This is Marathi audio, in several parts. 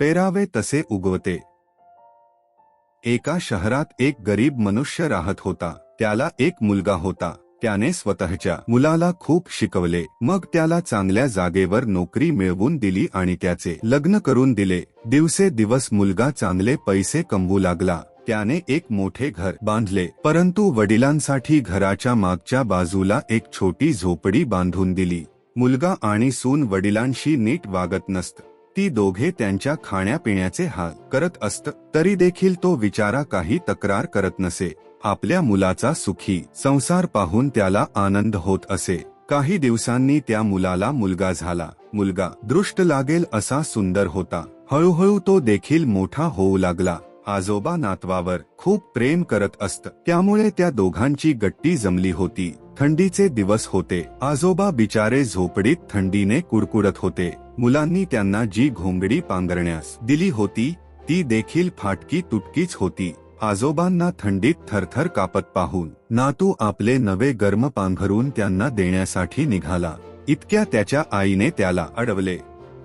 पेरावे तसे उगवते। एका शहरात एक गरीब मनुष्य राहत होता। त्याला एक मुलगा होता। त्याने स्वतःच्या मुलाला खूप शिकवले, मग त्याला चांगल्या जागेवर नोकरी मिळवून दिली आणि त्याचे लग्न करून दिले। दिवसेदिवस मुलगा चांगले पैसे कमवू लागला। त्याने एक मोठे घर बांधले, परंतु वडिलांसाठी घराच्या मागच्या बाजूला एक छोटी झोपडी बांधून दिली। मुलगा आणि सून वडिलांशी नीट वागत नसत। ती दोघे त्यांच्या खाण्यापिण्याचे हाल करत असत, तरी देखील तो बिचारा काही तक्रार करत नसे। आपल्या मुलाचा सुखी संसार पाहून त्याला आनंद होत असे। काही दिवसांनी त्या मुलाला मुलगा झाला। मुलगा दृष्ट लागेल असा सुंदर होता। हळूहळू तो देखील मोठा होऊ लागला। आजोबा नातवावर खूप प्रेम करत असत, त्यामुळे त्या दोघांची गट्टी जमली होती। थंडीचे दिवस होते। आजोबा बिचारे झोपडीत थंडीने कुडकुडत होते। मुलांनी त्यांना जी घोंगडी पांघरण्यास दिली होती ती देखील फाटकी तुटकीच होती। आजोबांना थंडीत थरथर कापत पाहून नातू आपले नवे गरम पांघरून त्यांना देण्यासाठी निघाला। इतक्या त्याच्या आईने त्याला अडवले।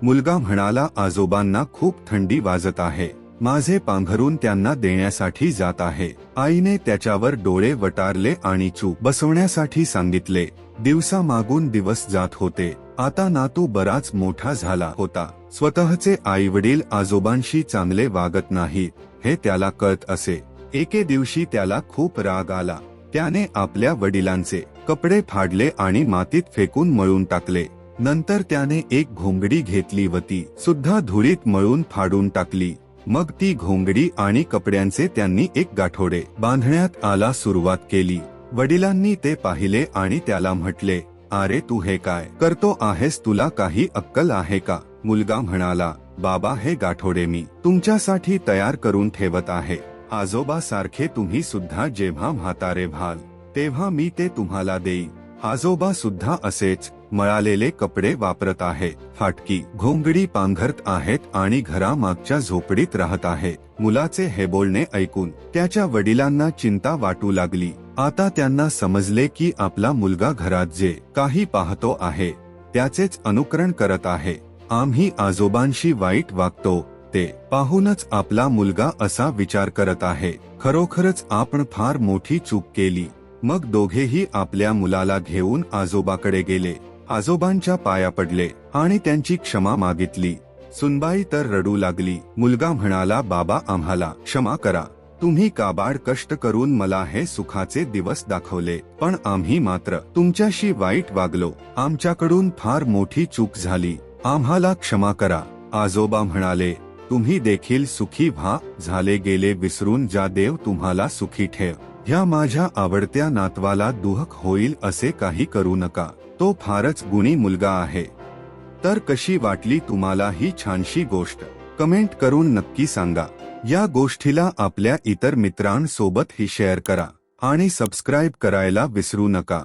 मुलगा म्हणाला, आजोबांना खूप थंडी वाजत आहे, माझे पांघरून त्यांना देण्यासाठी जात आहे। आईने त्याच्यावर डोळे वटारले आणि चूप बसवण्यासाठी सांगितले। दिवसामागून दिवस जात होते। आता नातू बराच मोठा झाला होता। स्वतःचे आईवडील आजोबांशी चांगले वागत नाहीत हे त्याला कळत असे। एके दिवशी त्याला खूप राग आला। त्याने आपल्या वडिलांचे कपडे फाडले आणि मातीत फेकून मळून टाकले। नंतर त्याने एक घोंगडी घेतली व ती सुद्धा धुळीत मळून फाडून टाकली। मग ती घोंगडी आणि कपड्यांचे त्यांनी एक गाठोडे बांधण्यात आला सुरुवात केली। वडिलांनी ते पाहिले आणि त्याला म्हटले, अरे तू हे काय करतो आहेस, तुला काही अक्कल आहे का? मुलगा म्हणाला, बाबा हे गाठोडे मी तुमच्यासाठी तयार करून ठेवत आहे। आजोबा सारखे तुम्ही सुद्धा जेव्हा म्हातारे व्हाल तेव्हा मी ते तुम्हाला देईन। आजोबा सुद्धा असेच मळालेले कपडे वापरत आहेत, फाटकी घोंगडी पांघरत आहेत आणि घरामागच्या झोपडीत राहत आहेत। मुलाचे हे बोलणे ऐकून त्याच्या वडिलांना चिंता वाटू लागली। आता त्यांना समजले की आपला मुलगा घरात जे काही पाहतो आहे त्याचेच अनुकरण करत आहे। आम्ही आजोबांशी वाईट वागतो ते पाहूनच आपला मुलगा असा विचार करत आहे। खरोखरच आपण फार मोठी चूक केली। मग दोघेही आपल्या मुलाला घेऊन आजोबाकडे गेले। आजोबांच्या पाया पडले आणि त्यांची क्षमा मागितली। सुनबाई तर रडू लागली। मुलगा म्हणाला, बाबा आम्हाला क्षमा करा, तुम्ही काबाड कष्ट करून मला हे सुखाचे दिवस दाखवले, पण आम्ही मात्र तुमच्याशी वाईट वागलो। आमच्याकडून फार मोठी चूक झाली, आम्हाला क्षमा करा। आजोबा म्हणाले, तुम्ही देखील सुखी व्हा, झाले गेले विसरून जा, देव तुम्हाला सुखी ठेव। ह्या माझ्या आवडत्या नातवाला दुःख होईल असे काही करू नका, तो फारच गुणी मुलगा आहे। तर कशी वाटली तुम्हाला ही छानशी गोष्ट? कमेंट करून नक्की सांगा। या गोष्टीला आपल्या इतर मित्रांसोबतही शेअर करा आणि सबस्क्राईब करायला विसरू नका।